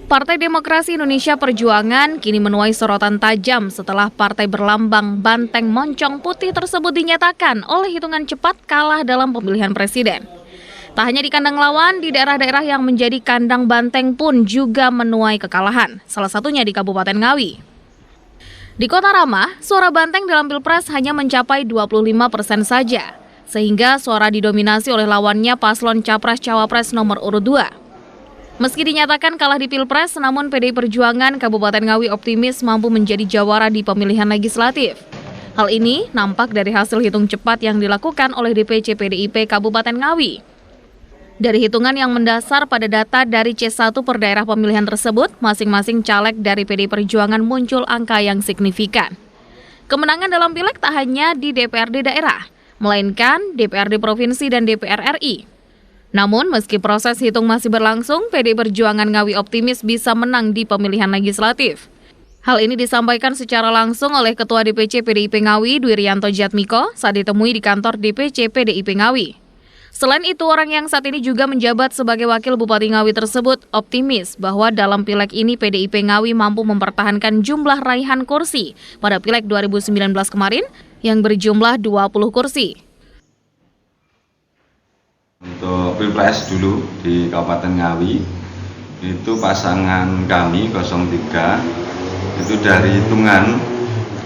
Partai Demokrasi Indonesia Perjuangan kini menuai sorotan tajam setelah partai berlambang banteng moncong putih tersebut dinyatakan oleh hitungan cepat kalah dalam pemilihan presiden. Tak hanya di kandang lawan, di daerah-daerah yang menjadi kandang banteng pun juga menuai kekalahan, salah satunya di Kabupaten Ngawi. Di Kota Rama, suara banteng dalam Pilpres hanya mencapai 25% saja, sehingga suara didominasi oleh lawannya paslon Capres-Cawapres nomor urut 2. Meski dinyatakan kalah di Pilpres, namun PDI Perjuangan Kabupaten Ngawi optimis mampu menjadi jawara di pemilihan legislatif. Hal ini nampak dari hasil hitung cepat yang dilakukan oleh DPC PDIP Kabupaten Ngawi. Dari hitungan yang mendasar pada data dari C1 per daerah pemilihan tersebut, masing-masing caleg dari PDI Perjuangan muncul angka yang signifikan. Kemenangan dalam pileg tak hanya di DPRD daerah, melainkan DPRD Provinsi dan DPR RI. Namun, meski proses hitung masih berlangsung, PDI Perjuangan Ngawi optimis bisa menang di pemilihan legislatif. Hal ini disampaikan secara langsung oleh Ketua DPC PDIP Ngawi, Dwi Rianto Jatmiko, saat ditemui di kantor DPC PDIP Ngawi. Selain itu, orang yang saat ini juga menjabat sebagai Wakil Bupati Ngawi tersebut optimis bahwa dalam pileg ini PDIP Ngawi mampu mempertahankan jumlah raihan kursi pada pileg 2019 kemarin yang berjumlah 20 kursi. Untuk Pilpres dulu di Kabupaten Ngawi, itu pasangan kami 03, itu dari hitungan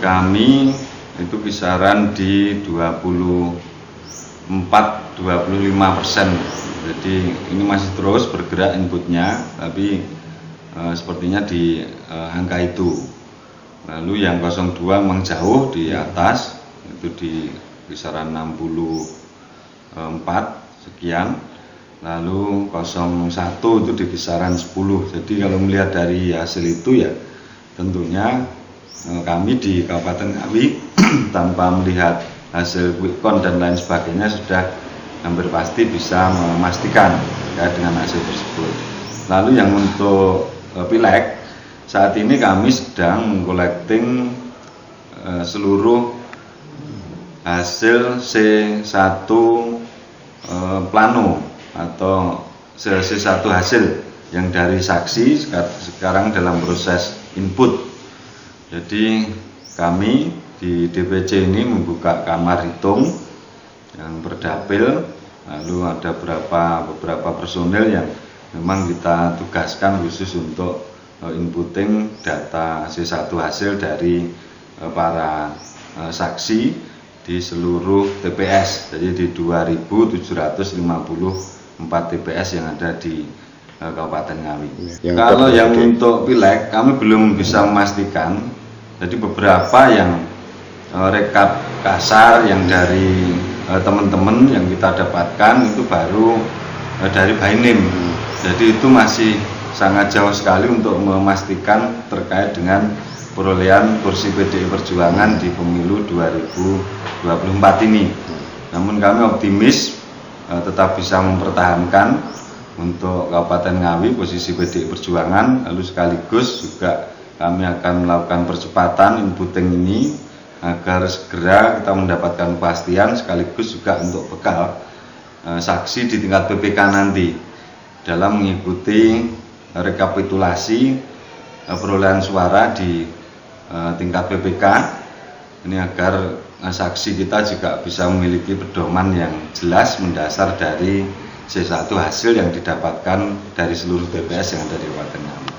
kami itu kisaran di 24-25%. Jadi ini masih terus bergerak inputnya, tapi sepertinya di angka itu. Lalu yang 02 memang jauh di atas, itu di kisaran 64 sekian, lalu 01 itu di kisaran 10. Jadi kalau melihat dari hasil itu ya tentunya kami di Kabupaten Ngawi tanpa melihat hasil quick count dan lain sebagainya sudah hampir pasti bisa memastikan terkait dengan hasil tersebut. Lalu yang untuk pileg, saat ini kami sedang mengkolekting seluruh hasil C1 plano atau C1 hasil yang dari saksi sekarang dalam proses input. Jadi kami di DPC ini membuka kamar hitung yang berdapil, lalu ada beberapa personil yang memang kita tugaskan khusus untuk inputting data C1 hasil dari para saksi di seluruh TPS, jadi di 2.754 TPS yang ada di Kabupaten Ngawi. Kalau yang untuk pileg kami belum bisa memastikan, jadi beberapa yang rekap kasar yang dari teman-teman yang kita dapatkan itu baru dari by name, jadi itu masih sangat jauh sekali untuk memastikan terkait dengan perolehan kursi PDI Perjuangan di pemilu 2024 ini. Namun kami optimis tetap bisa mempertahankan untuk Kabupaten Ngawi posisi PDI Perjuangan, lalu sekaligus juga kami akan melakukan percepatan inputting ini agar segera kita mendapatkan kepastian, sekaligus juga untuk bekal saksi di tingkat PPK nanti dalam mengikuti rekapitulasi perolehan suara di tingkat PPK ini, agar saksi kita juga bisa memiliki pedoman yang jelas mendasar dari C1 hasil yang didapatkan dari seluruh TPS yang ada di Kabupaten Ngawi.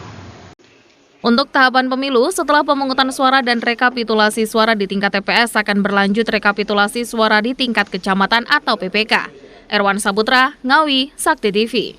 Untuk tahapan pemilu, setelah pemungutan suara dan rekapitulasi suara di tingkat TPS akan berlanjut rekapitulasi suara di tingkat kecamatan atau PPK. Erwan Saputra, Ngawi, Sakti TV.